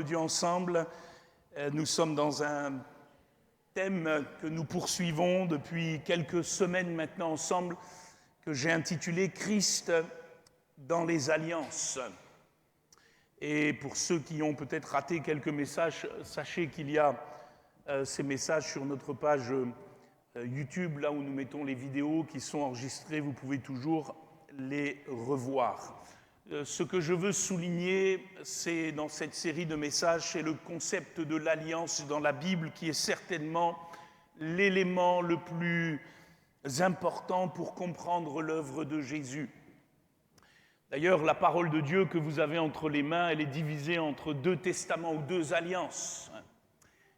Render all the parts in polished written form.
Dieu ensemble. Nous sommes dans un thème que nous poursuivons depuis quelques semaines maintenant ensemble, que j'ai intitulé « Christ dans les alliances ». Et pour ceux qui ont peut-être raté quelques messages, sachez qu'il y a ces messages sur notre page YouTube, là où nous mettons les vidéos qui sont enregistrées, vous pouvez toujours les revoir. Ce que je veux souligner, c'est dans cette série de messages, c'est le concept de l'alliance dans la Bible qui est certainement l'élément le plus important pour comprendre l'œuvre de Jésus. D'ailleurs, la parole de Dieu que vous avez entre les mains, elle est divisée entre deux testaments ou deux alliances.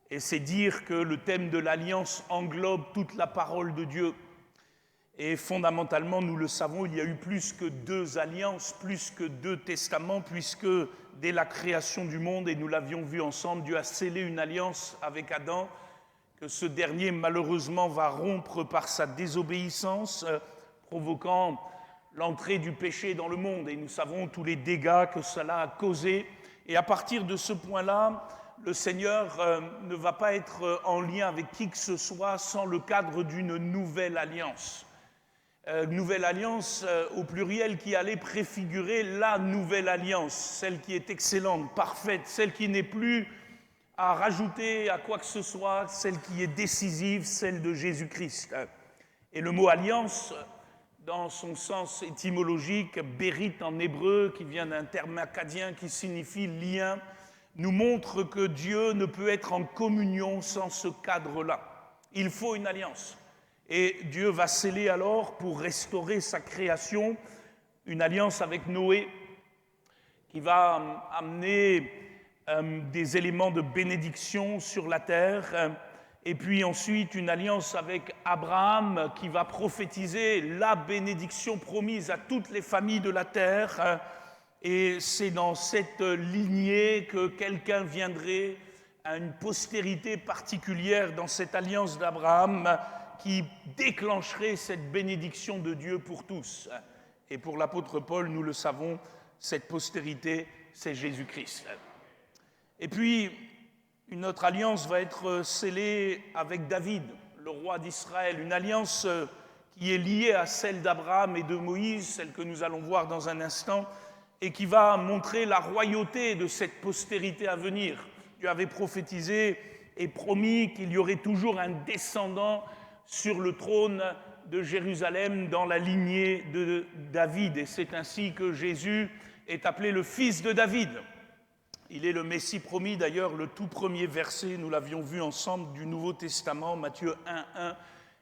Et c'est dire que le thème de l'alliance englobe toute la parole de Dieu. Et fondamentalement, nous le savons, il y a eu plus que deux alliances, plus que deux testaments, puisque dès la création du monde, et nous l'avions vu ensemble, Dieu a scellé une alliance avec Adam, que ce dernier malheureusement va rompre par sa désobéissance, provoquant l'entrée du péché dans le monde. Et nous savons tous les dégâts que cela a causés. Et à partir de ce point-là, le Seigneur ne va pas être en lien avec qui que ce soit sans le cadre d'une nouvelle alliance. Nouvelle alliance au pluriel qui allait préfigurer la nouvelle alliance, celle qui est excellente, parfaite, celle qui n'est plus à rajouter à quoi que ce soit, celle qui est décisive, celle de Jésus-Christ. Et le mot alliance, dans son sens étymologique, bérit en hébreu, qui vient d'un terme akkadien qui signifie lien, nous montre que Dieu ne peut être en communion sans ce cadre-là. Il faut une alliance. Et Dieu va sceller alors, pour restaurer sa création, une alliance avec Noé, qui va amener des éléments de bénédiction sur la terre, et puis ensuite une alliance avec Abraham, qui va prophétiser la bénédiction promise à toutes les familles de la terre. Et c'est dans cette lignée que quelqu'un viendrait à une postérité particulière dans cette alliance d'Abraham qui déclencherait cette bénédiction de Dieu pour tous. Et pour l'apôtre Paul, nous le savons, cette postérité, c'est Jésus-Christ. Et puis, une autre alliance va être scellée avec David, le roi d'Israël, une alliance qui est liée à celle d'Abraham et de Moïse, celle que nous allons voir dans un instant, et qui va montrer la royauté de cette postérité à venir. Dieu avait prophétisé et promis qu'il y aurait toujours un descendant sur le trône de Jérusalem dans la lignée de David. Et c'est ainsi que Jésus est appelé le fils de David. Il est le Messie promis, d'ailleurs, le tout premier verset, nous l'avions vu ensemble, du Nouveau Testament, Matthieu 1,1,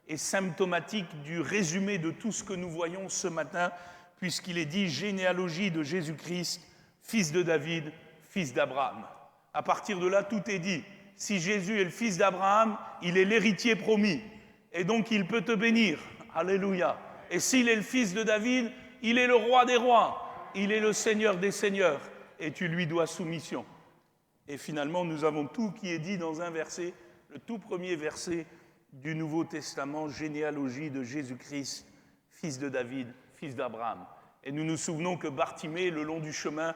est symptomatique du résumé de tout ce que nous voyons ce matin, puisqu'il est dit « généalogie de Jésus-Christ, fils de David, fils d'Abraham ». À partir de là, tout est dit. Si Jésus est le fils d'Abraham, il est l'héritier promis. Et donc, il peut te bénir. Alléluia. Et s'il est le fils de David, il est le roi des rois. Il est le Seigneur des seigneurs. Et tu lui dois soumission. Et finalement, nous avons tout qui est dit dans un verset, le tout premier verset du Nouveau Testament, généalogie de Jésus-Christ, fils de David, fils d'Abraham. Et nous nous souvenons que Bartimée, le long du chemin,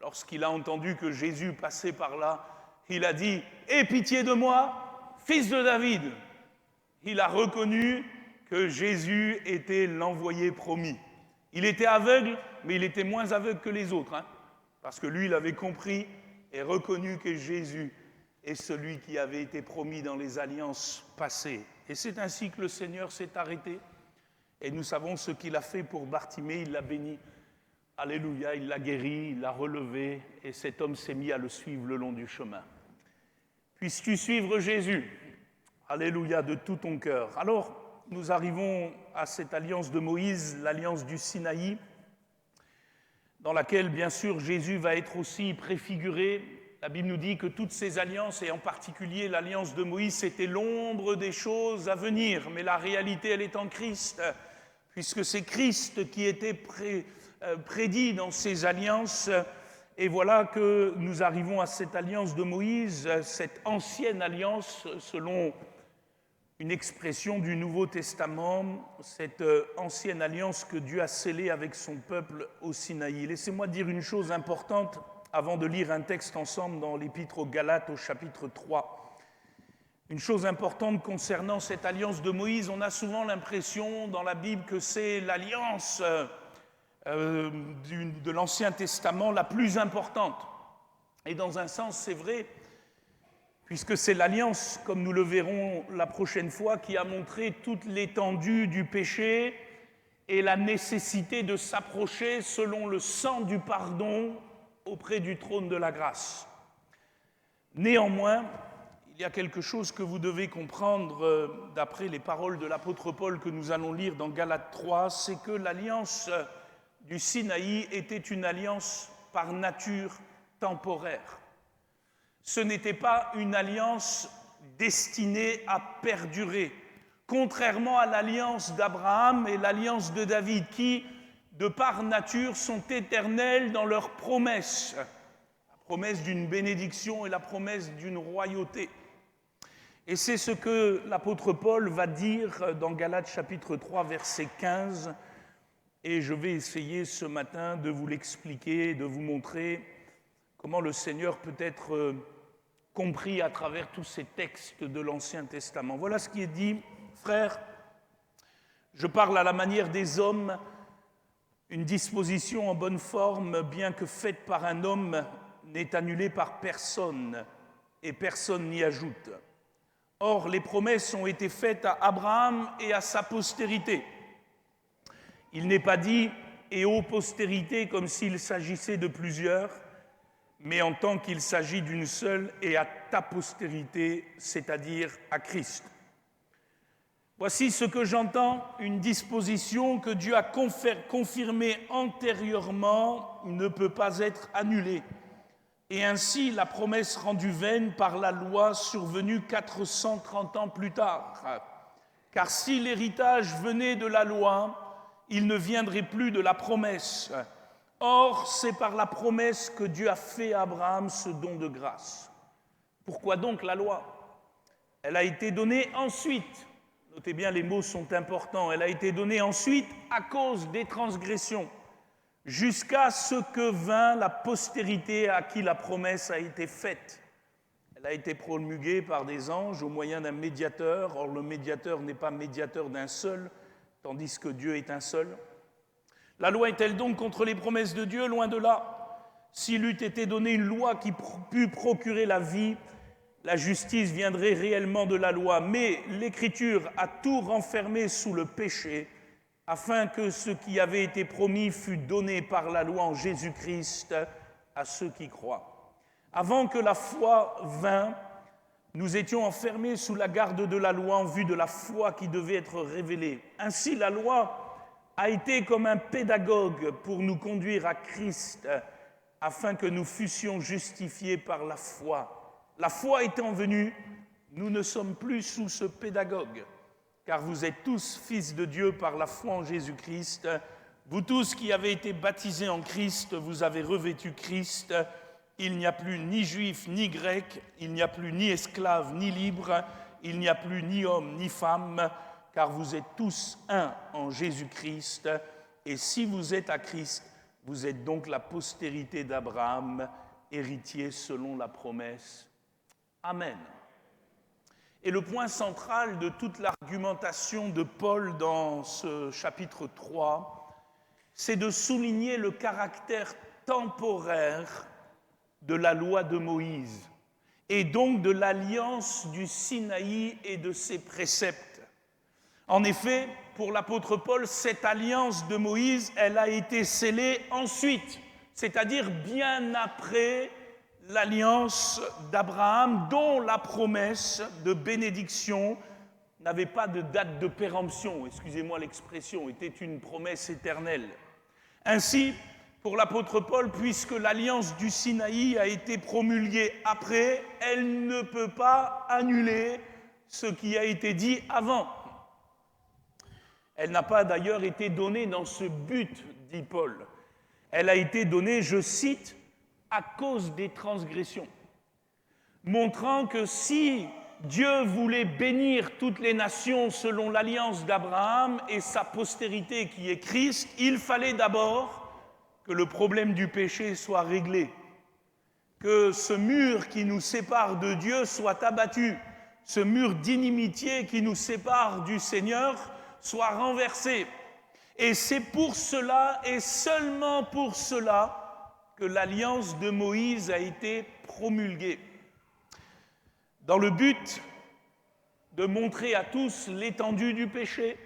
lorsqu'il a entendu que Jésus passait par là, il a dit « Aie pitié de moi, fils de David !» Il a reconnu que Jésus était l'envoyé promis. Il était aveugle, mais il était moins aveugle que les autres, parce que lui, il avait compris et reconnu que Jésus est celui qui avait été promis dans les alliances passées. Et c'est ainsi que le Seigneur s'est arrêté. Et nous savons ce qu'il a fait pour Bartimée, il l'a béni. Alléluia, il l'a guéri, il l'a relevé, et cet homme s'est mis à le suivre le long du chemin. Puisses-tu suivre Jésus, alléluia, de tout ton cœur. Alors, nous arrivons à cette alliance de Moïse, l'alliance du Sinaï, dans laquelle, bien sûr, Jésus va être aussi préfiguré. La Bible nous dit que toutes ces alliances, et en particulier l'alliance de Moïse, c'était l'ombre des choses à venir, mais la réalité, elle est en Christ, puisque c'est Christ qui était prédit dans ces alliances. Et voilà que nous arrivons à cette alliance de Moïse, cette ancienne alliance, selon une expression du Nouveau Testament, cette ancienne alliance que Dieu a scellée avec son peuple au Sinaï. Laissez-moi dire une chose importante. avant de lire un texte ensemble dans l'Épître aux Galates au chapitre 3. Une chose importante concernant cette alliance de Moïse, on a souvent l'impression dans la Bible que c'est l'alliance de l'Ancien Testament la plus importante. Et dans un sens, c'est vrai, puisque c'est l'alliance, comme nous le verrons la prochaine fois, qui a montré toute l'étendue du péché et la nécessité de s'approcher selon le sang du pardon auprès du trône de la grâce. Néanmoins, il y a quelque chose que vous devez comprendre d'après les paroles de l'apôtre Paul que nous allons lire dans Galates 3, c'est que l'alliance du Sinaï était une alliance par nature temporaire. Ce n'était pas une alliance destinée à perdurer, contrairement à l'alliance d'Abraham et l'alliance de David, qui, de par nature, sont éternelles dans leurs promesses. La promesse d'une bénédiction et la promesse d'une royauté. Et c'est ce que l'apôtre Paul va dire dans Galates chapitre 3, verset 15. Et je vais essayer ce matin de vous l'expliquer, de vous montrer comment le Seigneur peut être compris à travers tous ces textes de l'Ancien Testament. Voilà ce qui est dit. Frères, je parle à la manière des hommes. Une disposition en bonne forme, bien que faite par un homme, n'est annulée par personne, et personne n'y ajoute. Or, les promesses ont été faites à Abraham et à sa postérité. Il n'est pas dit « et aux postérités » comme s'il s'agissait de plusieurs, mais en tant qu'il s'agit d'une seule et à ta postérité, c'est-à-dire à Christ. Voici ce que j'entends, une disposition que Dieu a confirmée antérieurement ne peut pas être annulée. Et ainsi, la promesse rendue vaine par la loi survenue 430 ans plus tard. Car si l'héritage venait de la loi, il ne viendrait plus de la promesse. Or, c'est par la promesse que Dieu a fait à Abraham ce don de grâce. Pourquoi donc la loi? Elle a été donnée ensuite. Notez bien, les mots sont importants. Elle a été donnée ensuite à cause des transgressions, jusqu'à ce que vint la postérité à qui la promesse a été faite. Elle a été promulguée par des anges au moyen d'un médiateur. Or, le médiateur n'est pas médiateur d'un seul, tandis que Dieu est un seul. La loi est-elle donc contre les promesses de Dieu? Loin de là. S'il eût été donné une loi qui pût procurer la vie, la justice viendrait réellement de la loi. Mais l'Écriture a tout renfermé sous le péché, afin que ce qui avait été promis fût donné par la loi en Jésus-Christ à ceux qui croient. Avant que la foi vînt, nous étions enfermés sous la garde de la loi en vue de la foi qui devait être révélée. Ainsi, la loi a été comme un pédagogue pour nous conduire à Christ, afin que nous fussions justifiés par la foi. La foi étant venue, nous ne sommes plus sous ce pédagogue, car vous êtes tous fils de Dieu par la foi en Jésus-Christ. Vous tous qui avez été baptisés en Christ, vous avez revêtu Christ. Il n'y a plus ni juif ni grec, il n'y a plus ni esclave ni libre, il n'y a plus ni homme ni femme, car vous êtes tous un en Jésus-Christ. Et si vous êtes à Christ, vous êtes donc la postérité d'Abraham, héritier selon la promesse. Amen. Et le point central de toute l'argumentation de Paul dans ce chapitre 3, c'est de souligner le caractère temporaire de la loi de Moïse, et donc de l'alliance du Sinaï et de ses préceptes. En effet, pour l'apôtre Paul, cette alliance de Moïse, elle a été scellée ensuite, c'est-à-dire bien après l'alliance d'Abraham, dont la promesse de bénédiction n'avait pas de date de péremption, excusez-moi l'expression, était une promesse éternelle. Ainsi, pour l'apôtre Paul, puisque l'alliance du Sinaï a été promulguée après, elle ne peut pas annuler ce qui a été dit avant. Elle n'a pas d'ailleurs été donnée dans ce but, dit Paul. Elle a été donnée, je cite, à cause des transgressions, montrant que si Dieu voulait bénir toutes les nations selon l'alliance d'Abraham et sa postérité qui est Christ, il fallait d'abord que le problème du péché soit réglé. que ce mur qui nous sépare de Dieu soit abattu, ce mur d'inimitié qui nous sépare du Seigneur soit renversé. Et c'est pour cela, et seulement pour cela, que l'alliance de Moïse a été promulguée. Dans le but de montrer à tous l'étendue du péché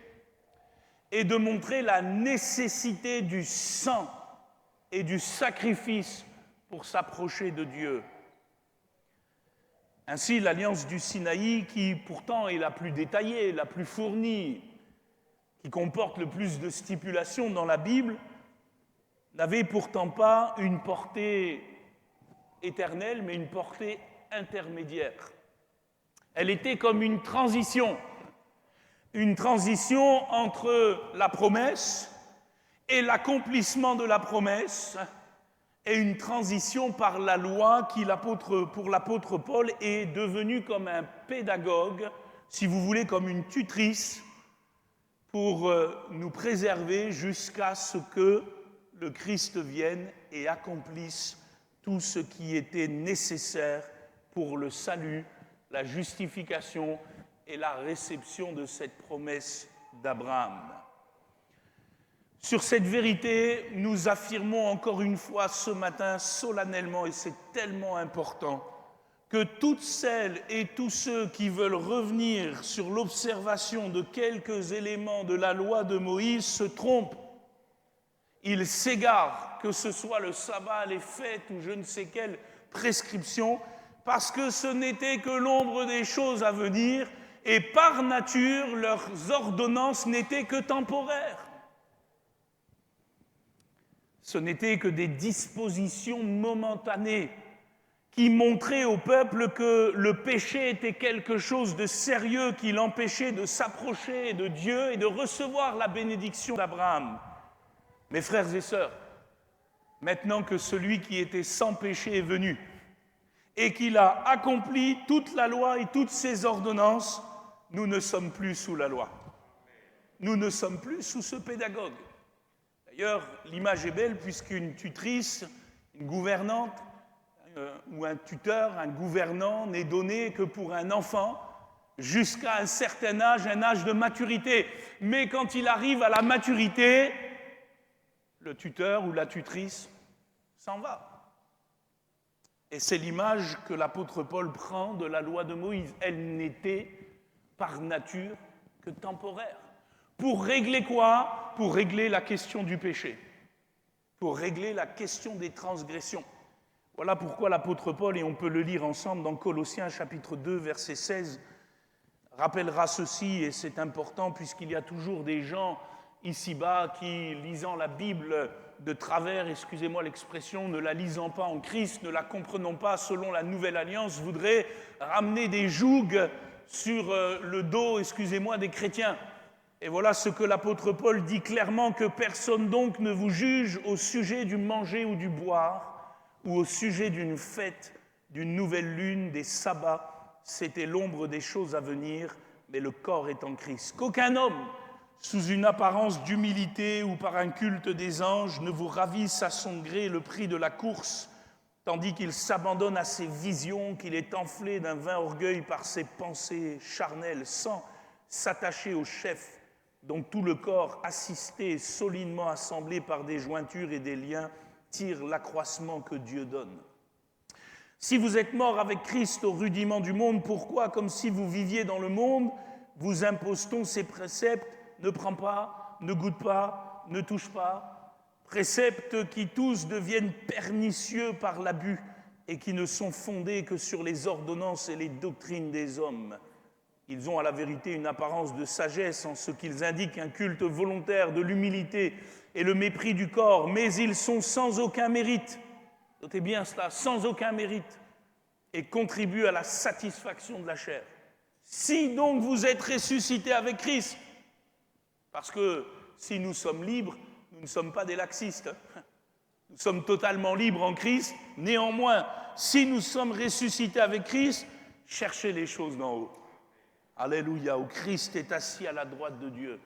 et de montrer la nécessité du sang et du sacrifice pour s'approcher de Dieu. Ainsi, l'alliance du Sinaï, qui pourtant est la plus détaillée, la plus fournie, qui comporte le plus de stipulations dans la Bible, n'avait pourtant pas une portée éternelle, mais une portée intermédiaire. Elle était comme une transition entre la promesse et l'accomplissement de la promesse, et une transition par la loi qui, pour l'apôtre Paul, est devenue comme un pédagogue, si vous voulez, comme une tutrice, pour nous préserver jusqu'à ce que le Christ vienne et accomplisse tout ce qui était nécessaire pour le salut, la justification et la réception de cette promesse d'Abraham. Sur cette vérité, nous affirmons encore une fois ce matin solennellement, et c'est tellement important, que toutes celles et tous ceux qui veulent revenir sur l'observation de quelques éléments de la loi de Moïse se trompent. Ils s'égarent, que ce soit le sabbat, les fêtes ou je ne sais quelle prescription, parce que ce n'était que l'ombre des choses à venir, et par nature, leurs ordonnances n'étaient que temporaires. Ce n'étaient que des dispositions momentanées qui montraient au peuple que le péché était quelque chose de sérieux qui l'empêchait de s'approcher de Dieu et de recevoir la bénédiction d'Abraham. Mes frères et sœurs, maintenant que celui qui était sans péché est venu et qu'il a accompli toute la loi et toutes ses ordonnances, nous ne sommes plus sous la loi. Nous ne sommes plus sous ce pédagogue. D'ailleurs, l'image est belle puisqu'une tutrice, une gouvernante ou un tuteur, un gouvernant n'est donné que pour un enfant jusqu'à un certain âge, un âge de maturité. Mais quand il arrive à la maturité, le tuteur ou la tutrice s'en va. Et c'est l'image que l'apôtre Paul prend de la loi de Moïse. Elle n'était par nature que temporaire. Pour régler quoi? Pour régler la question du péché, pour régler la question des transgressions. Voilà pourquoi l'apôtre Paul, et on peut le lire ensemble dans Colossiens chapitre 2, verset 16, rappellera ceci, et c'est important puisqu'il y a toujours des gens ici-bas qui, lisant la Bible de travers, excusez-moi l'expression, ne la lisant pas en Christ, ne la comprenant pas selon la nouvelle alliance, voudraient ramener des jougs sur le dos, excusez-moi, des chrétiens. Et voilà ce que l'apôtre Paul dit clairement, que personne donc ne vous juge au sujet du manger ou du boire, ou au sujet d'une fête, d'une nouvelle lune, des sabbats. C'était l'ombre des choses à venir, mais le corps est en Christ. Qu'aucun homme, sous une apparence d'humilité ou par un culte des anges, ne vous ravisse à son gré le prix de la course, tandis qu'il s'abandonne à ses visions, qu'il est enflé d'un vain orgueil par ses pensées charnelles, sans s'attacher au chef, dont tout le corps, assisté et solidement assemblé par des jointures et des liens, tire l'accroissement que Dieu donne. Si vous êtes morts avec Christ au rudiment du monde, pourquoi, comme si vous viviez dans le monde, vous impose-t-on ces préceptes? Ne prends pas, ne goûte pas, ne touche pas. Préceptes qui tous deviennent pernicieux par l'abus et qui ne sont fondés que sur les ordonnances et les doctrines des hommes. Ils ont à la vérité une apparence de sagesse en ce qu'ils indiquent un culte volontaire de l'humilité et le mépris du corps, mais ils sont sans aucun mérite. Notez bien cela, sans aucun mérite, et contribuent à la satisfaction de la chair. Si donc vous êtes ressuscités avec Christ, parce que si nous sommes libres, nous ne sommes pas des laxistes. Nous sommes totalement libres en Christ. Néanmoins, si nous sommes ressuscités avec Christ, cherchez les choses d'en haut. Alléluia, où Christ est assis à la droite de Dieu.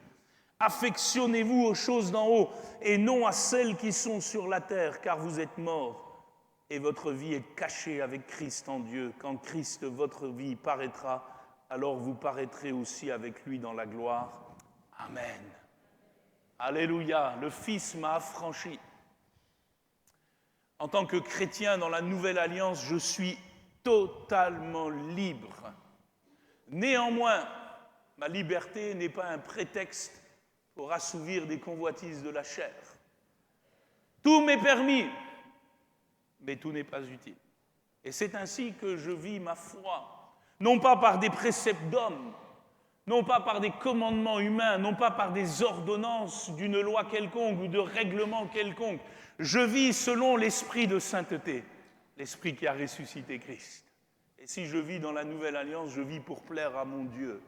Affectionnez-vous aux choses d'en haut et non à celles qui sont sur la terre, car vous êtes morts. et votre vie est cachée avec Christ en Dieu. Quand Christ, votre vie, paraîtra, alors vous paraîtrez aussi avec lui dans la gloire. Amen. Alléluia, le Fils m'a affranchi. En tant que chrétien dans la Nouvelle Alliance, je suis totalement libre. Néanmoins, ma liberté n'est pas un prétexte pour assouvir des convoitises de la chair. Tout m'est permis, mais tout n'est pas utile. Et c'est ainsi que je vis ma foi, non pas par des préceptes d'hommes, non pas par des commandements humains, non pas par des ordonnances d'une loi quelconque ou de règlements quelconques. Je vis selon l'esprit de sainteté, l'esprit qui a ressuscité Christ. Et si je vis dans la Nouvelle Alliance, je vis pour plaire à mon Dieu.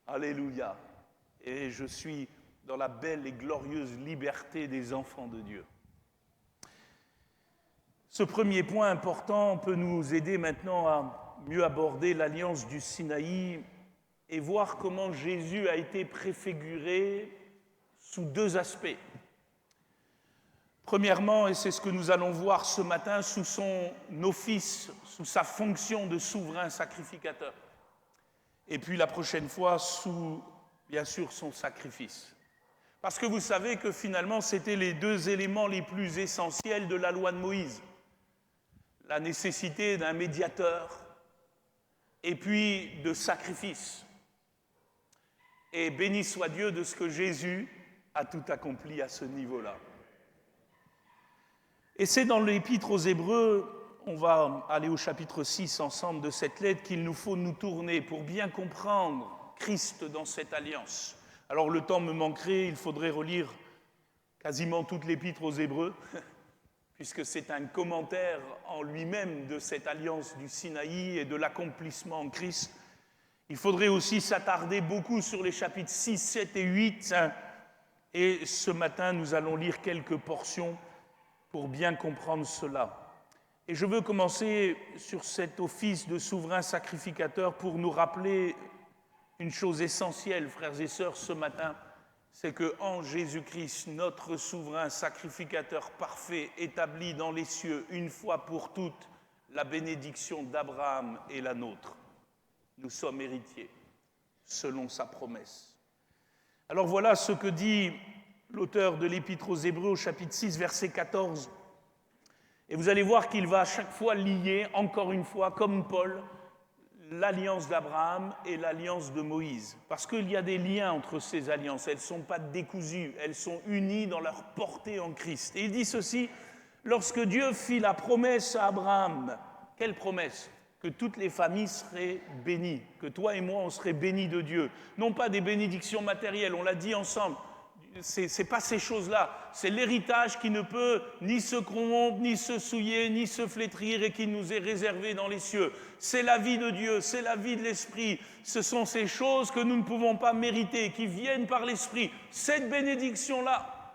Alléluia. Et je suis dans la belle et glorieuse liberté des enfants de Dieu. Ce premier point important peut nous aider maintenant à mieux aborder l'alliance du Sinaï et voir comment Jésus a été préfiguré sous deux aspects. Premièrement, et c'est ce que nous allons voir ce matin, sous son office, sous sa fonction de souverain sacrificateur. Et puis la prochaine fois, sous, bien sûr, son sacrifice. Parce que vous savez que finalement, c'était les deux éléments les plus essentiels de la loi de Moïse. La nécessité d'un médiateur et puis de sacrifice. Et béni soit Dieu de ce que Jésus a tout accompli à ce niveau-là. Et c'est dans l'Épître aux Hébreux, on va aller au chapitre 6 ensemble de cette lettre, qu'il nous faut nous tourner pour bien comprendre Christ dans cette alliance. Alors le temps me manquerait, il faudrait relire quasiment toute l'Épître aux Hébreux, puisque c'est un commentaire en lui-même de cette alliance du Sinaï et de l'accomplissement en Christ. Il faudrait aussi s'attarder beaucoup sur les chapitres 6, 7 et 8. Et ce matin, nous allons lire quelques portions pour bien comprendre cela. Et je veux commencer sur cet office de souverain sacrificateur pour nous rappeler une chose essentielle, frères et sœurs, ce matin, c'est qu'en Jésus-Christ, notre souverain sacrificateur parfait établit dans les cieux, une fois pour toutes, la bénédiction d'Abraham et la nôtre. Nous sommes héritiers, selon sa promesse. Alors voilà ce que dit l'auteur de l'Épître aux Hébreux au chapitre 6, verset 14. Et vous allez voir qu'il va à chaque fois lier, encore une fois, comme Paul, l'alliance d'Abraham et l'alliance de Moïse. Parce qu'il y a des liens entre ces alliances. Elles ne sont pas décousues, elles sont unies dans leur portée en Christ. Et il dit ceci, lorsque Dieu fit la promesse à Abraham, quelle promesse ? Que toutes les familles seraient bénies, que toi et moi, on serait bénis de Dieu. Non pas des bénédictions matérielles, on l'a dit ensemble. C'est pas ces choses-là. C'est l'héritage qui ne peut ni se corrompre, ni se souiller, ni se flétrir et qui nous est réservé dans les cieux. C'est la vie de Dieu, c'est la vie de l'Esprit. Ce sont ces choses que nous ne pouvons pas mériter, qui viennent par l'Esprit. Cette bénédiction-là,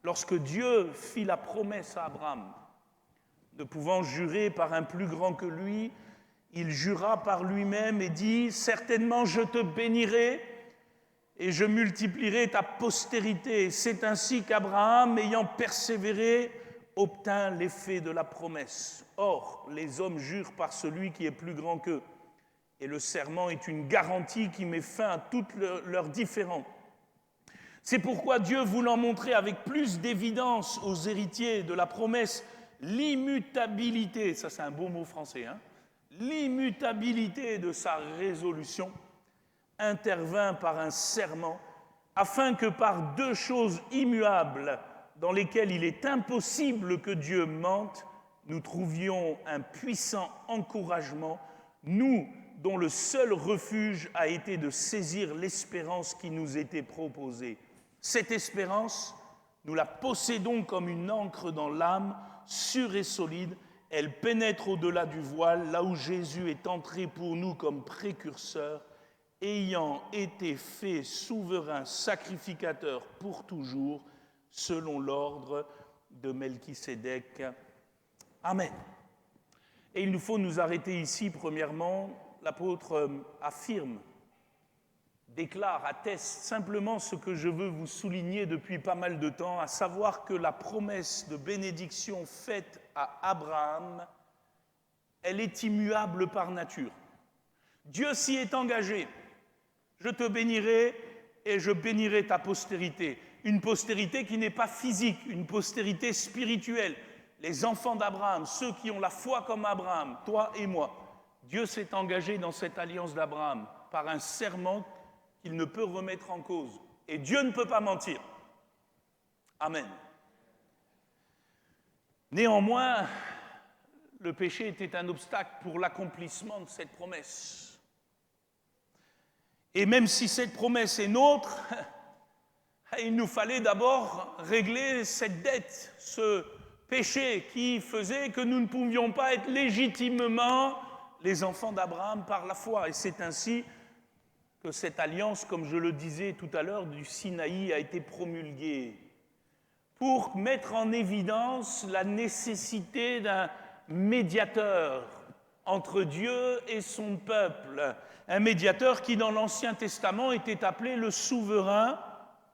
lorsque Dieu fit la promesse à Abraham, ne pouvant jurer par un plus grand que lui, il jura par lui-même et dit « Certainement je te bénirai et je multiplierai ta postérité. » C'est ainsi qu'Abraham, ayant persévéré, obtint l'effet de la promesse. Or, les hommes jurent par celui qui est plus grand qu'eux. Et le serment est une garantie qui met fin à toutes leurs différends. C'est pourquoi Dieu, voulant montrer avec plus d'évidence aux héritiers de la promesse l'immutabilité, ça c'est un beau mot français, l'immutabilité de sa résolution, intervint par un serment, afin que par deux choses immuables, dans lesquelles il est impossible que Dieu mente, nous trouvions un puissant encouragement, nous dont le seul refuge a été de saisir l'espérance qui nous était proposée. Cette espérance, nous la possédons comme une ancre dans l'âme, sûre et solide. Elle pénètre au-delà du voile, là où Jésus est entré pour nous comme précurseur, ayant été fait souverain sacrificateur pour toujours, selon l'ordre de Melchisédek. Amen. Et il nous faut nous arrêter ici, premièrement, l'apôtre affirme déclare, atteste simplement ce que je veux vous souligner depuis pas mal de temps, à savoir que la promesse de bénédiction faite à Abraham, elle est immuable par nature. Dieu s'y est engagé. Je te bénirai et je bénirai ta postérité. Une postérité qui n'est pas physique, une postérité spirituelle. Les enfants d'Abraham, ceux qui ont la foi comme Abraham, toi et moi, Dieu s'est engagé dans cette alliance d'Abraham par un serment qu'il ne peut remettre en cause. Et Dieu ne peut pas mentir. Amen. Néanmoins, le péché était un obstacle pour l'accomplissement de cette promesse. Et même si cette promesse est nôtre, il nous fallait d'abord régler cette dette, ce péché qui faisait que nous ne pouvions pas être légitimement les enfants d'Abraham par la foi. Et c'est ainsi que cette alliance, comme je le disais tout à l'heure, du Sinaï a été promulguée pour mettre en évidence la nécessité d'un médiateur entre Dieu et son peuple. Un médiateur qui, dans l'Ancien Testament, était appelé le souverain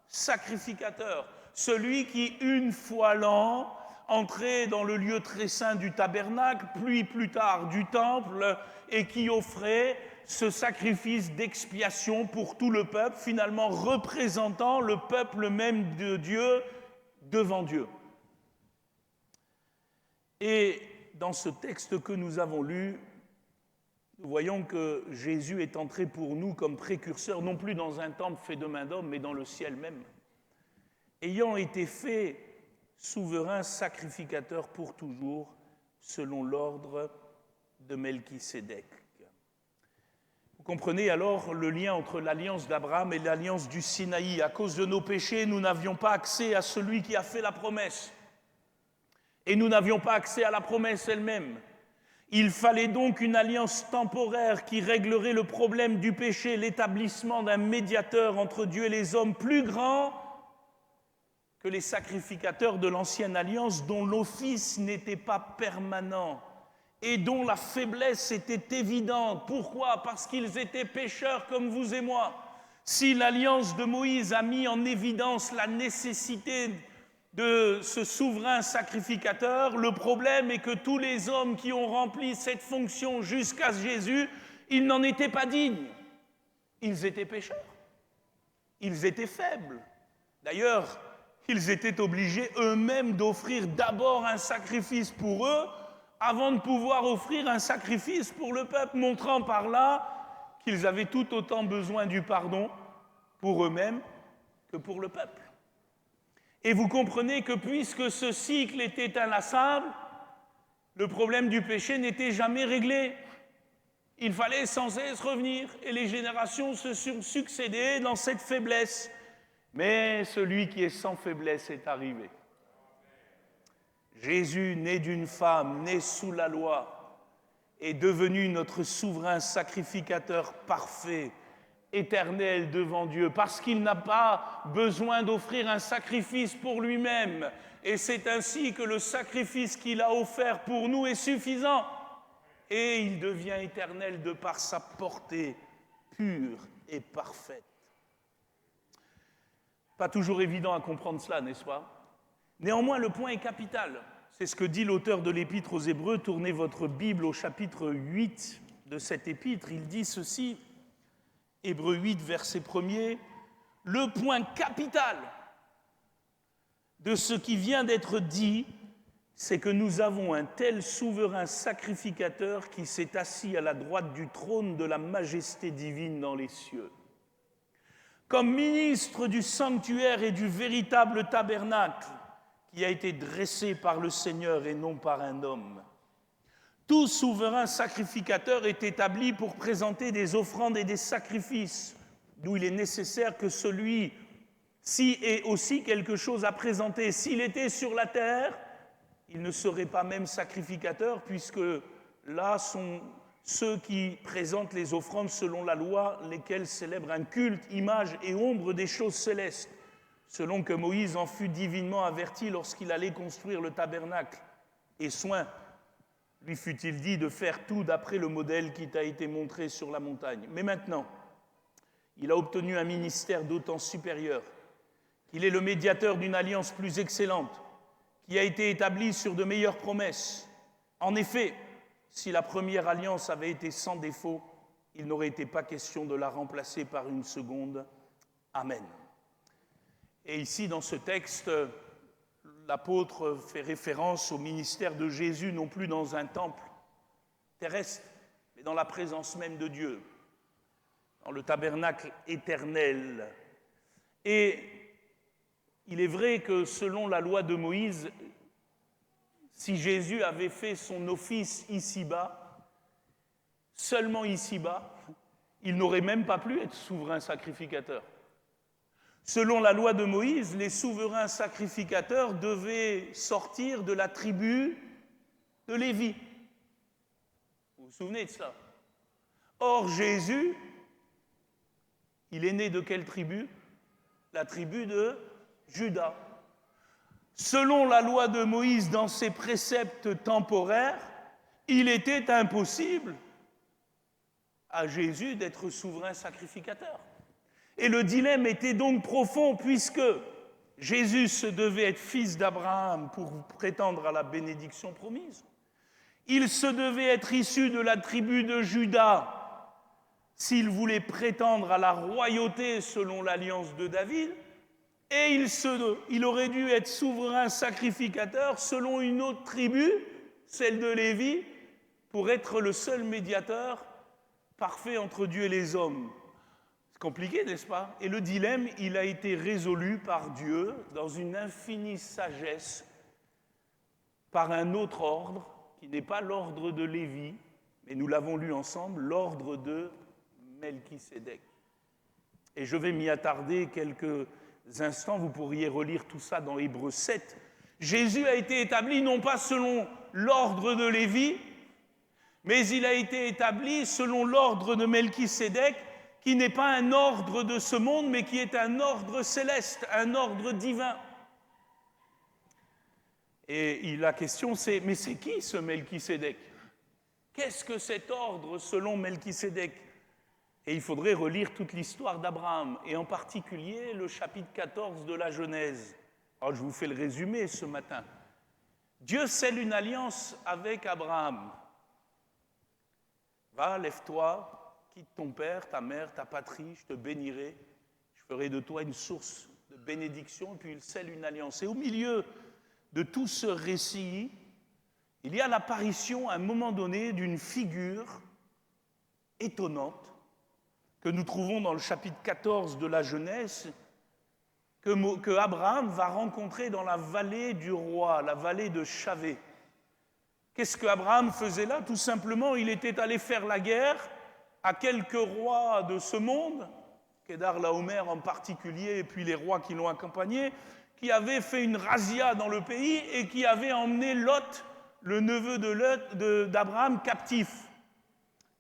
sacrificateur. Celui qui, une fois l'an, entrait dans le lieu très saint du tabernacle, puis plus tard du temple, et qui offrait ce sacrifice d'expiation pour tout le peuple, finalement représentant le peuple même de Dieu devant Dieu. Et dans ce texte que nous avons lu, nous voyons que Jésus est entré pour nous comme précurseur, non plus dans un temple fait de main d'homme, mais dans le ciel même, ayant été fait souverain sacrificateur pour toujours, selon l'ordre de Melchisédek. Vous comprenez alors le lien entre l'alliance d'Abraham et l'alliance du Sinaï. À cause de nos péchés, nous n'avions pas accès à celui qui a fait la promesse. Et nous n'avions pas accès à la promesse elle-même. Il fallait donc une alliance temporaire qui réglerait le problème du péché, l'établissement d'un médiateur entre Dieu et les hommes plus grand que les sacrificateurs de l'ancienne alliance dont l'office n'était pas permanent et dont la faiblesse était évidente. Pourquoi ? Parce qu'ils étaient pécheurs comme vous et moi. Si l'alliance de Moïse a mis en évidence la nécessité de ce souverain sacrificateur, le problème est que tous les hommes qui ont rempli cette fonction jusqu'à Jésus, ils n'en étaient pas dignes. Ils étaient pécheurs. Ils étaient faibles. D'ailleurs, ils étaient obligés eux-mêmes d'offrir d'abord un sacrifice pour eux avant de pouvoir offrir un sacrifice pour le peuple, montrant par là qu'ils avaient tout autant besoin du pardon pour eux-mêmes que pour le peuple. Et vous comprenez que puisque ce cycle était inlassable, le problème du péché n'était jamais réglé. Il fallait sans cesse revenir, et les générations se sont succédées dans cette faiblesse. Mais celui qui est sans faiblesse est arrivé. Jésus, né d'une femme, né sous la loi, est devenu notre souverain sacrificateur parfait, éternel devant Dieu, parce qu'il n'a pas besoin d'offrir un sacrifice pour lui-même. Et c'est ainsi que le sacrifice qu'il a offert pour nous est suffisant. Et il devient éternel de par sa portée pure et parfaite. Pas toujours évident à comprendre cela, n'est-ce pas ? Néanmoins, le point est capital. C'est ce que dit l'auteur de l'Épître aux Hébreux. Tournez votre Bible au chapitre 8 de cette épître. Il dit ceci, Hébreux 8, verset 1er, « Le point capital de ce qui vient d'être dit, c'est que nous avons un tel souverain sacrificateur qui s'est assis à la droite du trône de la majesté divine dans les cieux. Comme ministre du sanctuaire et du véritable tabernacle qui a été dressé par le Seigneur et non par un homme. Tout souverain sacrificateur est établi pour présenter des offrandes et des sacrifices, d'où il est nécessaire que celui-ci ait aussi quelque chose à présenter. S'il était sur la terre, il ne serait pas même sacrificateur, puisque là sont ceux qui présentent les offrandes selon la loi, lesquels célèbrent un culte, image et ombre des choses célestes, selon que Moïse en fut divinement averti lorsqu'il allait construire le tabernacle. Et soin, lui fut-il dit de faire tout d'après le modèle qui t'a été montré sur la montagne. Mais maintenant, il a obtenu un ministère d'autant supérieur qu'il est le médiateur d'une alliance plus excellente, qui a été établie sur de meilleures promesses. En effet, si la première alliance avait été sans défaut, il n'aurait été pas question de la remplacer par une seconde. Amen. Et ici, dans ce texte, l'apôtre fait référence au ministère de Jésus, non plus dans un temple terrestre, mais dans la présence même de Dieu, dans le tabernacle éternel. Et il est vrai que selon la loi de Moïse, si Jésus avait fait son office ici-bas, seulement ici-bas, il n'aurait même pas pu être souverain sacrificateur. Selon la loi de Moïse, les souverains sacrificateurs devaient sortir de la tribu de Lévi. Vous vous souvenez de ça? Or, Jésus, il est né de quelle tribu? La tribu de Juda. Selon la loi de Moïse, dans ses préceptes temporaires, il était impossible à Jésus d'être souverain sacrificateur. Et le dilemme était donc profond, puisque Jésus se devait être fils d'Abraham pour prétendre à la bénédiction promise. Il se devait être issu de la tribu de Juda s'il voulait prétendre à la royauté selon l'alliance de David. Et il aurait dû être souverain sacrificateur selon une autre tribu, celle de Lévi, pour être le seul médiateur parfait entre Dieu et les hommes. C'est compliqué, n'est-ce pas? Et le dilemme, il a été résolu par Dieu dans une infinie sagesse, par un autre ordre, qui n'est pas l'ordre de Lévi, mais nous l'avons lu ensemble, l'ordre de Melchisédek. Et je vais m'y attarder quelques instants, vous pourriez relire tout ça dans Hébreux 7. Jésus a été établi non pas selon l'ordre de Lévi, mais il a été établi selon l'ordre de Melchisédek, qui n'est pas un ordre de ce monde, mais qui est un ordre céleste, un ordre divin. Et la question c'est, mais c'est qui ce Melchisédek? Qu'est-ce que cet ordre selon Melchisédek? Et il faudrait relire toute l'histoire d'Abraham, et en particulier le chapitre 14 de la Genèse. Alors je vous fais le résumé ce matin. Dieu scelle une alliance avec Abraham. Va, lève-toi, quitte ton père, ta mère, ta patrie, je te bénirai, je ferai de toi une source de bénédiction, et puis il scelle une alliance. Et au milieu de tout ce récit, il y a l'apparition à un moment donné d'une figure étonnante que nous trouvons dans le chapitre 14 de la Genèse, que Abraham va rencontrer dans la vallée du roi, la vallée de Chavé. Qu'est-ce qu'Abraham faisait là? Tout simplement, il était allé faire la guerre à quelques rois de ce monde, Kedar Laomer en particulier, et puis les rois qui l'ont accompagné, qui avaient fait une razzia dans le pays et qui avaient emmené Lot, le neveu d'Abraham, captif.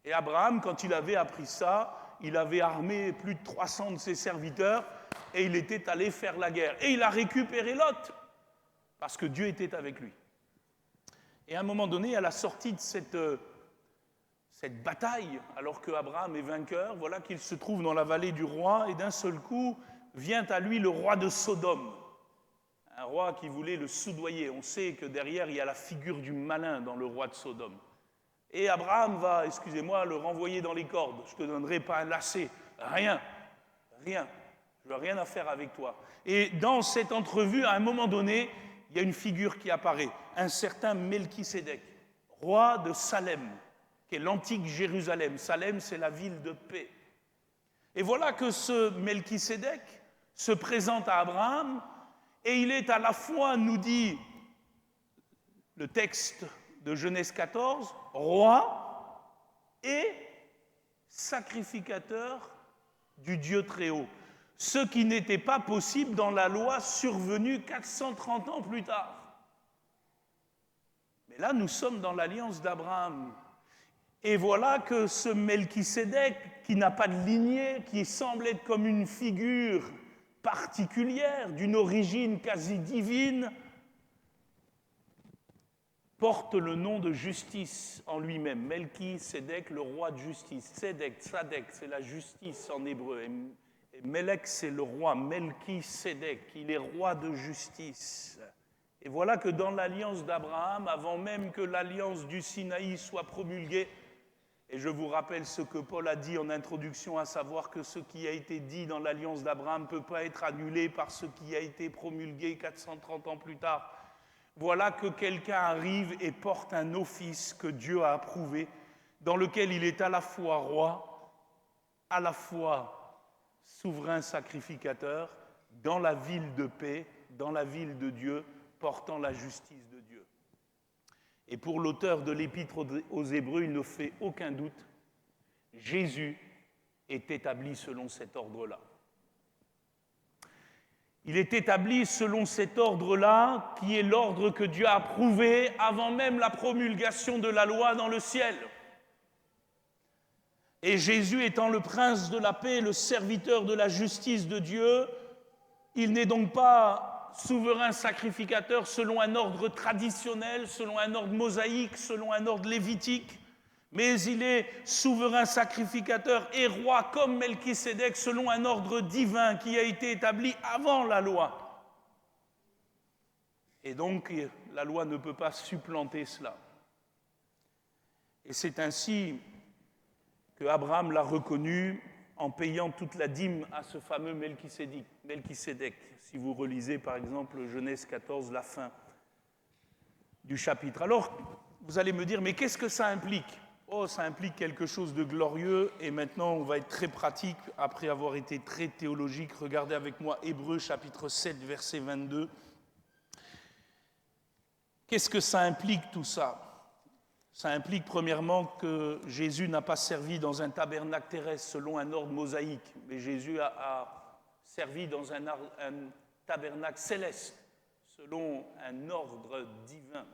Et Abraham, quand il avait appris ça, il avait armé plus de 300 de ses serviteurs et il était allé faire la guerre. Et il a récupéré Lot, parce que Dieu était avec lui. Et à un moment donné, à la sortie de cette bataille, alors qu'Abraham est vainqueur, voilà qu'il se trouve dans la vallée du roi, et d'un seul coup, vient à lui le roi de Sodome. Un roi qui voulait le soudoyer. On sait que derrière, il y a la figure du malin dans le roi de Sodome. Et Abraham va, excusez-moi, le renvoyer dans les cordes. Je ne te donnerai pas un lacet. Rien. Je n'ai rien à faire avec toi. Et dans cette entrevue, à un moment donné, il y a une figure qui apparaît. Un certain Melchisédek, roi de Salem, qui est l'antique Jérusalem. Salem, c'est la ville de paix. Et voilà que ce Melchisédek se présente à Abraham, et il est à la fois, nous dit le texte de Genèse 14, roi et sacrificateur du Dieu Très-Haut. Ce qui n'était pas possible dans la loi survenue 430 ans plus tard. Mais là, nous sommes dans l'alliance d'Abraham. Et voilà que ce Melchisédek, qui n'a pas de lignée, qui semble être comme une figure particulière, d'une origine quasi divine, porte le nom de justice en lui-même. Melki-Sédek, le roi de justice. Sédek, Sadek, c'est la justice en hébreu. Et Melek, c'est le roi. Melki-Sédek, il est roi de justice. Et voilà que dans l'alliance d'Abraham, avant même que l'alliance du Sinaï soit promulguée, et je vous rappelle ce que Paul a dit en introduction, à savoir que ce qui a été dit dans l'alliance d'Abraham ne peut pas être annulé par ce qui a été promulgué 430 ans plus tard. Voilà que quelqu'un arrive et porte un office que Dieu a approuvé, dans lequel il est à la fois roi, à la fois souverain sacrificateur, dans la ville de paix, dans la ville de Dieu, portant la justice de Dieu. Et pour l'auteur de l'Épître aux Hébreux, il ne fait aucun doute, Jésus est établi selon cet ordre-là. Il est établi selon cet ordre-là, qui est l'ordre que Dieu a approuvé avant même la promulgation de la loi dans le ciel. Et Jésus étant le prince de la paix, le serviteur de la justice de Dieu, il n'est donc pas souverain sacrificateur selon un ordre traditionnel, selon un ordre mosaïque, selon un ordre lévitique, mais il est souverain sacrificateur et roi comme Melki-Sédek selon un ordre divin qui a été établi avant la loi. Et donc, la loi ne peut pas supplanter cela. Et c'est ainsi que Abraham l'a reconnu en payant toute la dîme à ce fameux Melki-Sédek. Si vous relisez par exemple Genèse 14, la fin du chapitre. Alors, vous allez me dire, mais qu'est-ce que ça implique ? Oh, ça implique quelque chose de glorieux, et maintenant on va être très pratique, après avoir été très théologique. Regardez avec moi Hébreux chapitre 7, verset 22. Qu'est-ce que ça implique tout ça ? Ça implique premièrement que Jésus n'a pas servi dans un tabernacle terrestre selon un ordre mosaïque, mais Jésus a servi dans un tabernacle céleste selon un ordre divin.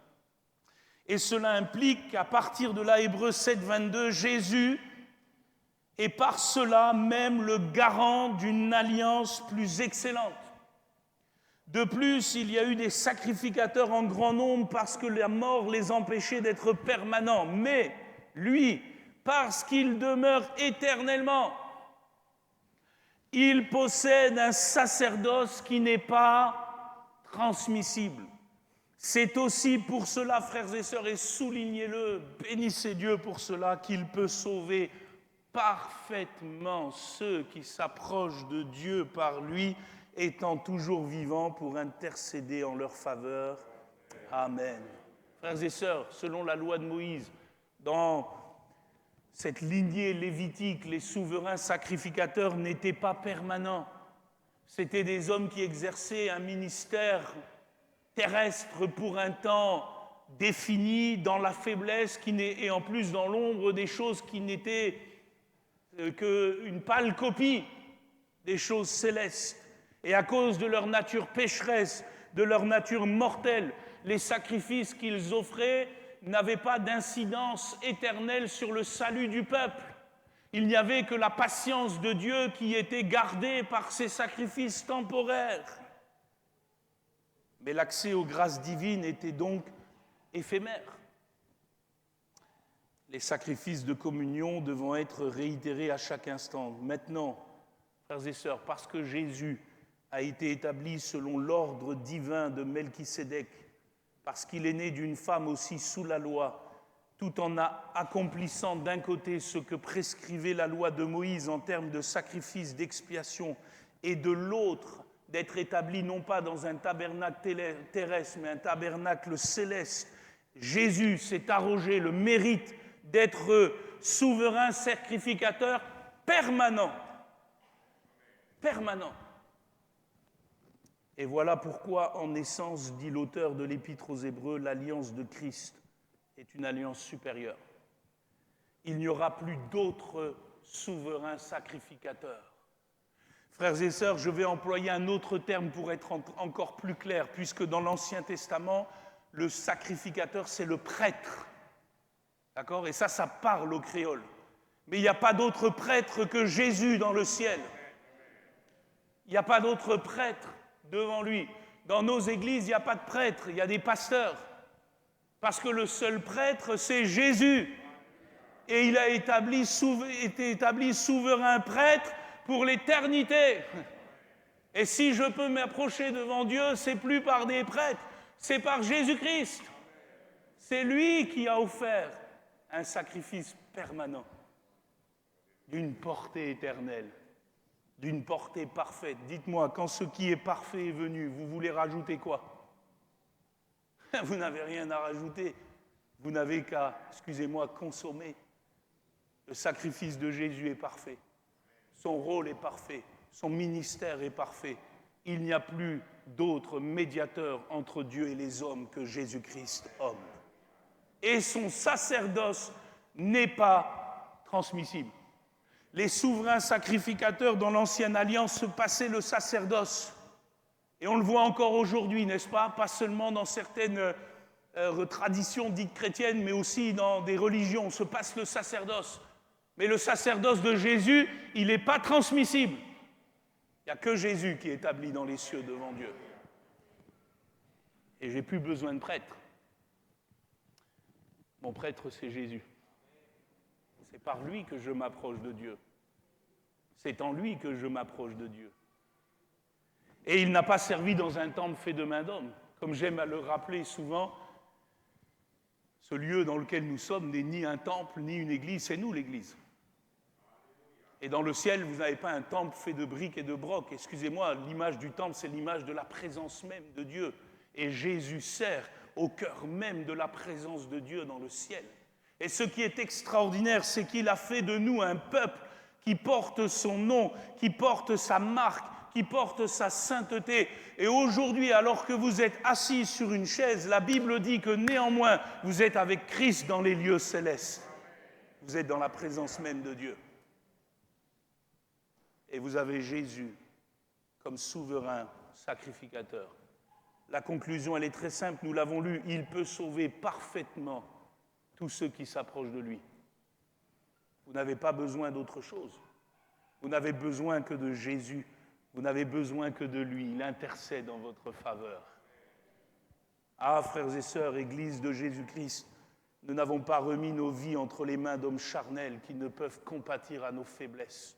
Et cela implique qu'à partir de là, Hébreux 7, 22, Jésus est par cela même le garant d'une alliance plus excellente. De plus, il y a eu des sacrificateurs en grand nombre parce que la mort les empêchait d'être permanents. Mais lui, parce qu'il demeure éternellement, il possède un sacerdoce qui n'est pas transmissible. C'est aussi pour cela, frères et sœurs, et soulignez-le, bénissez Dieu pour cela, qu'il peut sauver parfaitement ceux qui s'approchent de Dieu par lui, étant toujours vivant pour intercéder en leur faveur. Amen. Frères et sœurs, selon la loi de Moïse, dans cette lignée lévitique, les souverains sacrificateurs n'étaient pas permanents. C'étaient des hommes qui exerçaient un ministère terrestre pour un temps défini, dans la faiblesse et en plus dans l'ombre des choses qui n'étaient qu'une pâle copie des choses célestes. Et à cause de leur nature pécheresse, de leur nature mortelle, les sacrifices qu'ils offraient n'avaient pas d'incidence éternelle sur le salut du peuple. Il n'y avait que la patience de Dieu qui était gardée par ces sacrifices temporaires. Mais l'accès aux grâces divines était donc éphémère. Les sacrifices de communion devant être réitérés à chaque instant. Maintenant, frères et sœurs, parce que Jésus a été établi selon l'ordre divin de Melki-Sédek, parce qu'il est né d'une femme aussi sous la loi, tout en accomplissant d'un côté ce que prescrivait la loi de Moïse en termes de sacrifice, d'expiation, et de l'autre, d'être établi non pas dans un tabernacle terrestre, mais un tabernacle céleste. Jésus s'est arrogé le mérite d'être souverain sacrificateur permanent. Permanent. Et voilà pourquoi, en essence, dit l'auteur de l'Épître aux Hébreux, l'alliance de Christ est une alliance supérieure. Il n'y aura plus d'autres souverains sacrificateurs. Frères et sœurs, je vais employer un autre terme pour être encore plus clair, puisque dans l'Ancien Testament, le sacrificateur, c'est le prêtre. D'accord ? Et ça parle au créole. Mais il n'y a pas d'autre prêtre que Jésus dans le ciel. Il n'y a pas d'autre prêtre devant lui. Dans nos églises, il n'y a pas de prêtre, il y a des pasteurs. Parce que le seul prêtre, c'est Jésus. Et il a été établi souverain prêtre pour l'éternité. Et si je peux m'approcher devant Dieu, c'est plus par des prêtres, c'est par Jésus-Christ. C'est lui qui a offert un sacrifice permanent, d'une portée éternelle, d'une portée parfaite. Dites-moi, quand ce qui est parfait est venu, vous voulez rajouter quoi? Vous n'avez rien à rajouter. Vous n'avez qu'à, excusez-moi, consommer. Le sacrifice de Jésus est parfait. Son rôle est parfait. Son ministère est parfait. Il n'y a plus d'autre médiateur entre Dieu et les hommes que Jésus-Christ, homme. Et son sacerdoce n'est pas transmissible. Les souverains sacrificateurs dans l'Ancienne Alliance se passaient le sacerdoce. Et on le voit encore aujourd'hui, n'est-ce pas? Pas seulement dans certaines traditions dites chrétiennes, mais aussi dans des religions, on se passe le sacerdoce. Mais le sacerdoce de Jésus, il n'est pas transmissible. Il n'y a que Jésus qui est établi dans les cieux devant Dieu. Et je n'ai plus besoin de prêtre. Mon prêtre, c'est Jésus. C'est par lui que je m'approche de Dieu. C'est en lui que je m'approche de Dieu. Et il n'a pas servi dans un temple fait de main d'homme. Comme j'aime à le rappeler souvent, ce lieu dans lequel nous sommes n'est ni un temple, ni une église, c'est nous l'église. Et dans le ciel, vous n'avez pas un temple fait de briques et de brocs. Excusez-moi, l'image du temple, c'est l'image de la présence même de Dieu. Et Jésus sert au cœur même de la présence de Dieu dans le ciel. Et ce qui est extraordinaire, c'est qu'il a fait de nous un peuple qui porte son nom, qui porte sa marque, qui porte sa sainteté. Et aujourd'hui, alors que vous êtes assis sur une chaise, la Bible dit que néanmoins, vous êtes avec Christ dans les lieux célestes. Vous êtes dans la présence même de Dieu. Et vous avez Jésus comme souverain sacrificateur. La conclusion, elle est très simple, nous l'avons lu, il peut sauver parfaitement tous ceux qui s'approchent de lui. Vous n'avez pas besoin d'autre chose. Vous n'avez besoin que de Jésus. Vous n'avez besoin que de lui. Il intercède en votre faveur. Ah, frères et sœurs, Église de Jésus-Christ, nous n'avons pas remis nos vies entre les mains d'hommes charnels qui ne peuvent compatir à nos faiblesses.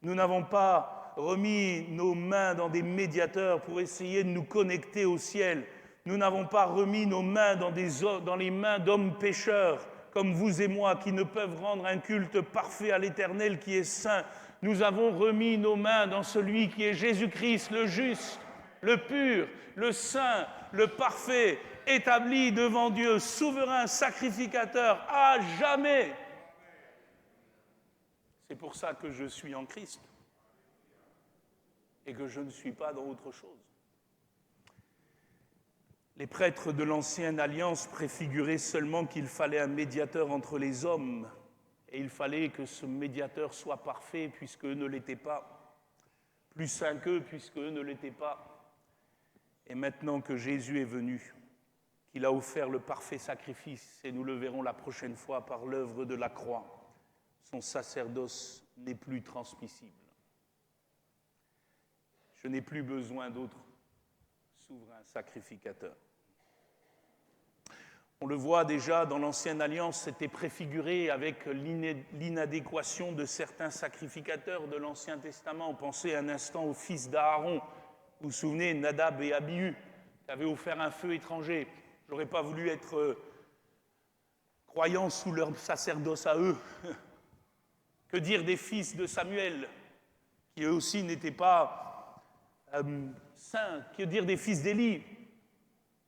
Nous n'avons pas remis nos mains dans des médiateurs pour essayer de nous connecter au ciel. Nous n'avons pas remis nos mains dans les mains d'hommes pécheurs, comme vous et moi, qui ne peuvent rendre un culte parfait à l'Éternel qui est saint. Nous avons remis nos mains dans celui qui est Jésus-Christ, le juste, le pur, le saint, le parfait, établi devant Dieu, souverain, sacrificateur, à jamais. C'est pour ça que je suis en Christ et que je ne suis pas dans autre chose. Les prêtres de l'Ancienne Alliance préfiguraient seulement qu'il fallait un médiateur entre les hommes et il fallait que ce médiateur soit parfait puisqu'eux ne l'étaient pas, plus saint qu'eux puisqu'eux ne l'étaient pas. Et maintenant que Jésus est venu, qu'il a offert le parfait sacrifice, et nous le verrons la prochaine fois par l'œuvre de la croix, son sacerdoce n'est plus transmissible. Je n'ai plus besoin d'autre souverain sacrificateur. On le voit déjà dans l'Ancienne Alliance, c'était préfiguré avec l'inadéquation de certains sacrificateurs de l'Ancien Testament. Pensez un instant aux fils d'Aaron. Vous vous souvenez, Nadab et Abihu, qui avaient offert un feu étranger. Je n'aurais pas voulu être croyant sous leur sacerdoce à eux. Que dire des fils de Samuel, qui eux aussi n'étaient pas saints? Que dire des fils d'Élie,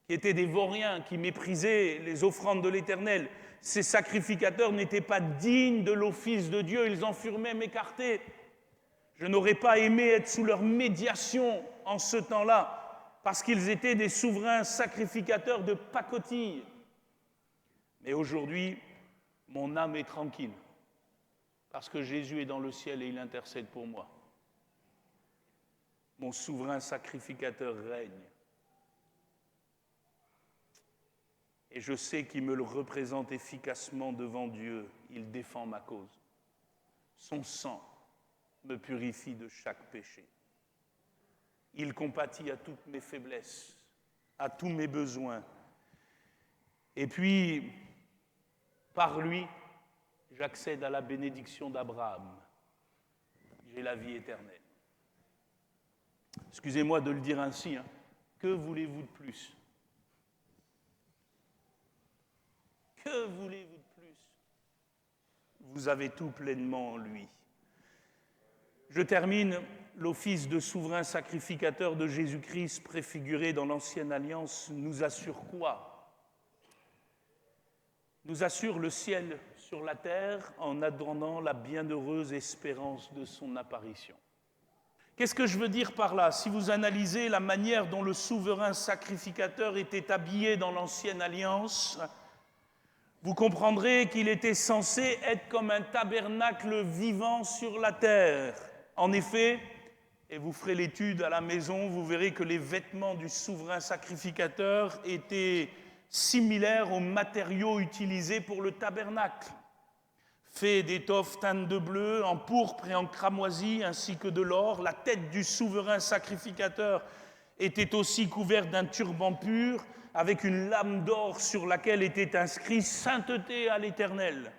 qui étaient des vauriens, qui méprisaient les offrandes de l'Éternel? Ces sacrificateurs n'étaient pas dignes de l'office de Dieu, ils en furent même écartés. Je n'aurais pas aimé être sous leur médiation en ce temps-là, parce qu'ils étaient des souverains sacrificateurs de pacotille. Mais aujourd'hui, mon âme est tranquille. Parce que Jésus est dans le ciel et il intercède pour moi. Mon souverain sacrificateur règne. Et je sais qu'il me le représente efficacement devant Dieu. Il défend ma cause. Son sang me purifie de chaque péché. Il compatit à toutes mes faiblesses, à tous mes besoins. Et puis, par lui, j'accède à la bénédiction d'Abraham. J'ai la vie éternelle. Excusez-moi de le dire ainsi, hein. Que voulez-vous de plus? Que voulez-vous de plus? Vous avez tout pleinement en lui. Je termine. L'office de souverain sacrificateur de Jésus-Christ préfiguré dans l'Ancienne Alliance nous assure quoi? Nous assure le ciel sur la terre en attendant la bienheureuse espérance de son apparition. Qu'est-ce que je veux dire par là? Si vous analysez la manière dont le souverain sacrificateur était habillé dans l'Ancienne Alliance, vous comprendrez qu'il était censé être comme un tabernacle vivant sur la terre. En effet, et vous ferez l'étude à la maison, vous verrez que les vêtements du souverain sacrificateur étaient similaires aux matériaux utilisés pour le tabernacle, faits d'étoffes teintes de bleu, en pourpre et en cramoisi, ainsi que de l'or. La tête du souverain sacrificateur était aussi couverte d'un turban pur, avec une lame d'or sur laquelle était inscrit « Sainteté à l'Éternel »,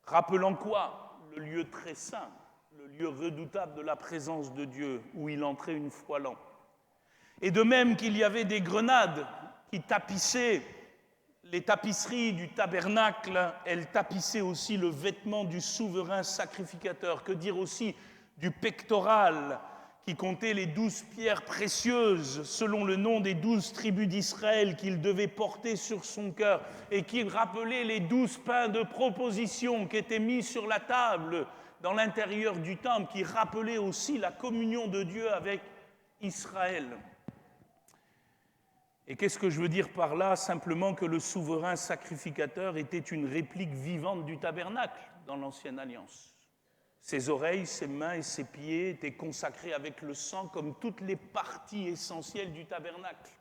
rappelant quoi? Le lieu très saint, le lieu redoutable de la présence de Dieu, où il entrait une fois l'an. Et de même qu'il y avait des grenades qui tapissaient les tapisseries du tabernacle, elles tapissaient aussi le vêtement du souverain sacrificateur. Que dire aussi du pectoral qui comptait les 12 pierres précieuses selon le nom des 12 tribus d'Israël qu'il devait porter sur son cœur et qui rappelait les 12 pains de proposition qui étaient mis sur la table dans l'intérieur du temple, qui rappelait aussi la communion de Dieu avec Israël. Et qu'est-ce que je veux dire par là? Simplement que le souverain sacrificateur était une réplique vivante du tabernacle dans l'Ancienne Alliance. Ses oreilles, ses mains et ses pieds étaient consacrés avec le sang comme toutes les parties essentielles du tabernacle.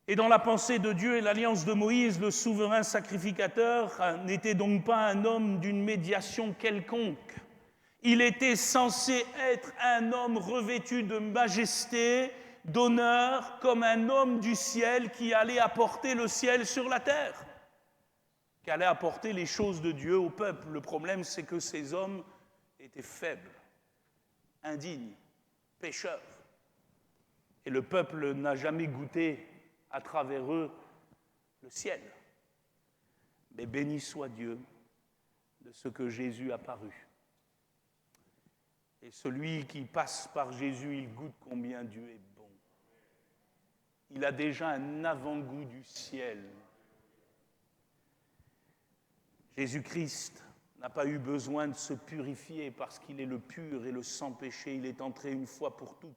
Et dans la pensée de Dieu et l'alliance de Moïse, le souverain sacrificateur n'était donc pas un homme d'une médiation quelconque. Il était censé être un homme revêtu de majesté, d'honneur, comme un homme du ciel qui allait apporter le ciel sur la terre, qui allait apporter les choses de Dieu au peuple. Le problème, c'est que ces hommes étaient faibles, indignes, pécheurs. Et le peuple n'a jamais goûté à travers eux le ciel. Mais béni soit Dieu de ce que Jésus a paru. Et celui qui passe par Jésus, il goûte combien Dieu est bon. Il a déjà un avant-goût du ciel. Jésus-Christ n'a pas eu besoin de se purifier parce qu'il est le pur et le sans péché. Il est entré une fois pour toutes,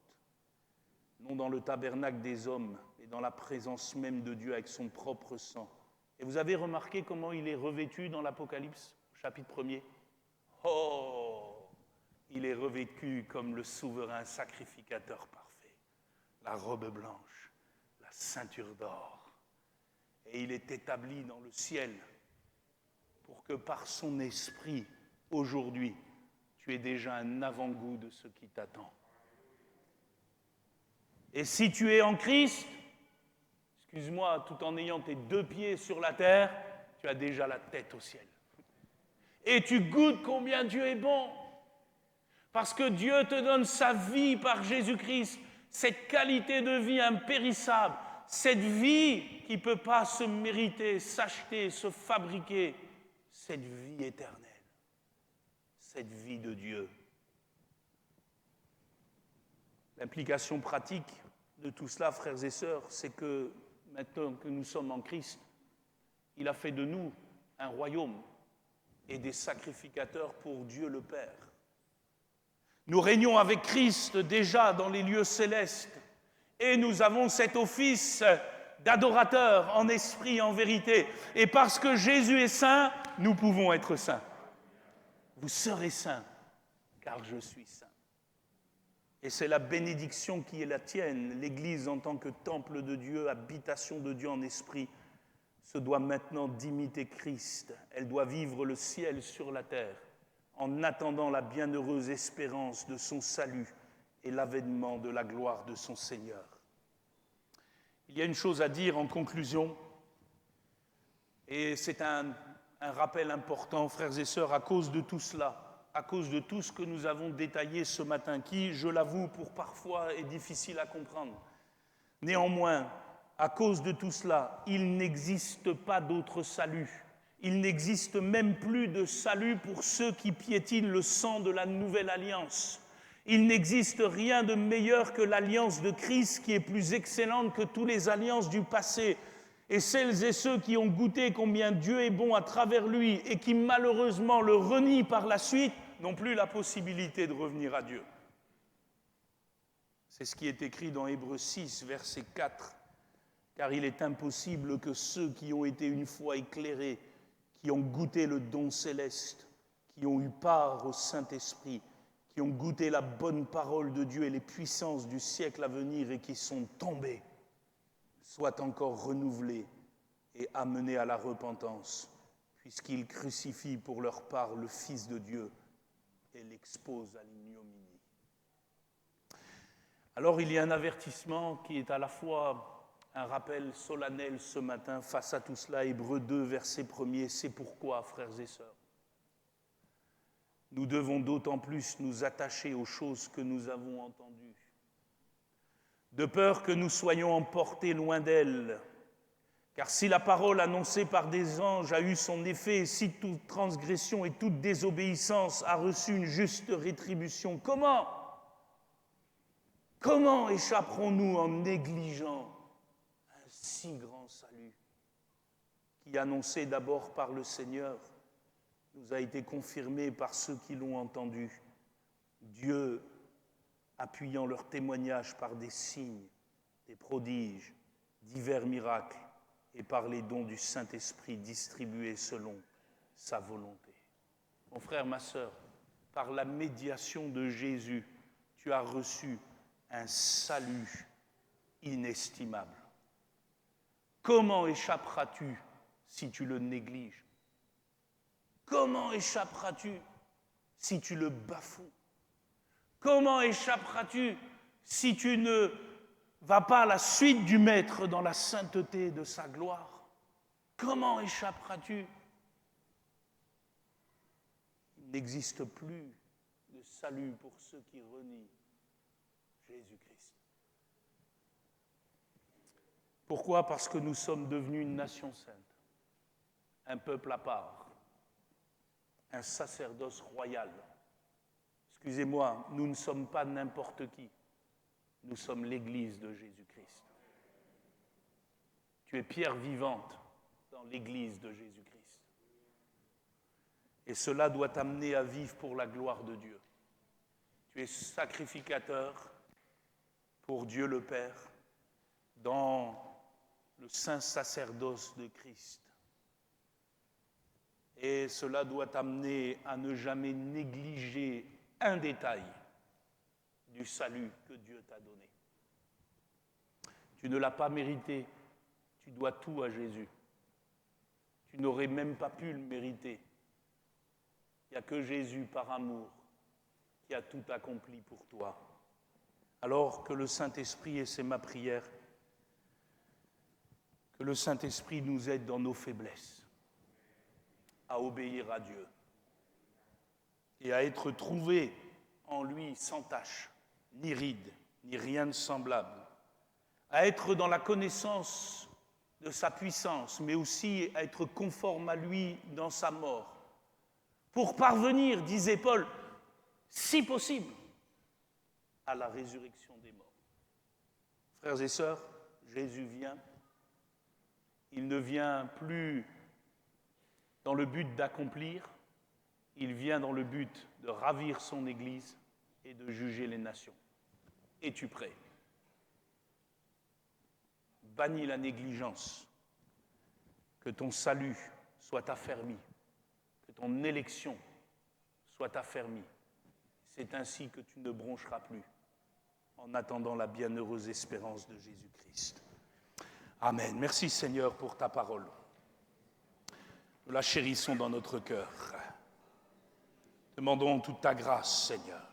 non dans le tabernacle des hommes, mais dans la présence même de Dieu avec son propre sang. Et vous avez remarqué comment il est revêtu dans l'Apocalypse, chapitre 1er? Oh, il est revêtu comme le souverain sacrificateur parfait. La robe blanche, la ceinture d'or. Et il est établi dans le ciel pour que par son esprit, aujourd'hui, tu aies déjà un avant-goût de ce qui t'attend. Et si tu es en Christ, excuse-moi, tout en ayant tes 2 pieds sur la terre, tu as déjà la tête au ciel. Et tu goûtes combien Dieu est bon. Parce que Dieu te donne sa vie par Jésus-Christ, cette qualité de vie impérissable, cette vie qui ne peut pas se mériter, s'acheter, se fabriquer, cette vie éternelle, cette vie de Dieu. L'implication pratique de tout cela, frères et sœurs, c'est que maintenant que nous sommes en Christ, il a fait de nous un royaume et des sacrificateurs pour Dieu le Père. Nous régnons avec Christ déjà dans les lieux célestes et nous avons cet office d'adorateur en esprit et en vérité. Et parce que Jésus est saint, nous pouvons être saints. Vous serez saints, car je suis saint. Et c'est la bénédiction qui est la tienne. L'Église, en tant que temple de Dieu, habitation de Dieu en esprit, se doit maintenant d'imiter Christ. Elle doit vivre le ciel sur la terre, en attendant la bienheureuse espérance de son salut et l'avènement de la gloire de son Seigneur. Il y a une chose à dire en conclusion, Et c'est un rappel important, frères et sœurs, à cause de tout cela, à cause de tout ce que nous avons détaillé ce matin, qui, je l'avoue, pour parfois est difficile à comprendre. Néanmoins, à cause de tout cela, il n'existe pas d'autre salut. Il n'existe même plus de salut pour ceux qui piétinent le sang de la nouvelle alliance. Il n'existe rien de meilleur que l'alliance de Christ qui est plus excellente que toutes les alliances du passé. Et celles et ceux qui ont goûté combien Dieu est bon à travers lui et qui malheureusement le renient par la suite n'ont plus la possibilité de revenir à Dieu. C'est ce qui est écrit dans Hébreux 6, verset 4. Car il est impossible que ceux qui ont été une fois éclairés, qui ont goûté le don céleste, qui ont eu part au Saint-Esprit, qui ont goûté la bonne parole de Dieu et les puissances du siècle à venir et qui sont tombés, soient encore renouvelés et amenés à la repentance, puisqu'ils crucifient pour leur part le Fils de Dieu et l'exposent à l'ignominie. Alors il y a un avertissement qui est à la fois un rappel solennel ce matin face à tout cela. Hébreux 2, verset 1er, c'est pourquoi, frères et sœurs, nous devons d'autant plus nous attacher aux choses que nous avons entendues, de peur que nous soyons emportés loin d'elles. Car si la parole annoncée par des anges a eu son effet, et si toute transgression et toute désobéissance a reçu une juste rétribution, comment échapperons-nous en négligeant un si grand salut qui, annoncé d'abord par le Seigneur, nous a été confirmé par ceux qui l'ont entendu, Dieu appuyant leur témoignage par des signes, des prodiges, divers miracles et par les dons du Saint-Esprit distribués selon sa volonté. Mon frère, ma sœur, par la médiation de Jésus, tu as reçu un salut inestimable. Comment échapperas-tu si tu le négliges? Comment échapperas-tu si tu le bafoues? Comment échapperas-tu si tu ne vas pas à la suite du Maître dans la sainteté de sa gloire? Comment échapperas-tu? Il n'existe plus de salut pour ceux qui renient Jésus-Christ. Pourquoi? Parce que nous sommes devenus une nation sainte, un peuple à part, un sacerdoce royal. Excusez-moi, nous ne sommes pas n'importe qui. Nous sommes l'Église de Jésus-Christ. Tu es pierre vivante dans l'Église de Jésus-Christ. Et cela doit t'amener à vivre pour la gloire de Dieu. Tu es sacrificateur pour Dieu le Père dans le saint sacerdoce de Christ. Et cela doit t'amener à ne jamais négliger un détail du salut que Dieu t'a donné. Tu ne l'as pas mérité, tu dois tout à Jésus. Tu n'aurais même pas pu le mériter. Il n'y a que Jésus, par amour, qui a tout accompli pour toi. Alors que le Saint-Esprit, et c'est ma prière, que le Saint-Esprit nous aide dans nos faiblesses, à obéir à Dieu et à être trouvé en lui sans tache, ni ride, ni rien de semblable, à être dans la connaissance de sa puissance, mais aussi à être conforme à lui dans sa mort, pour parvenir, disait Paul, si possible, à la résurrection des morts. Frères et sœurs, Jésus vient. Il ne vient plus dans le but d'accomplir, il vient dans le but de ravir son Église et de juger les nations. Es-tu prêt? Bannis la négligence, que ton salut soit affermi, que ton élection soit affermie. C'est ainsi que tu ne broncheras plus en attendant la bienheureuse espérance de Jésus-Christ. Amen. Merci Seigneur pour ta parole. Nous la chérissons dans notre cœur. Demandons toute ta grâce, Seigneur.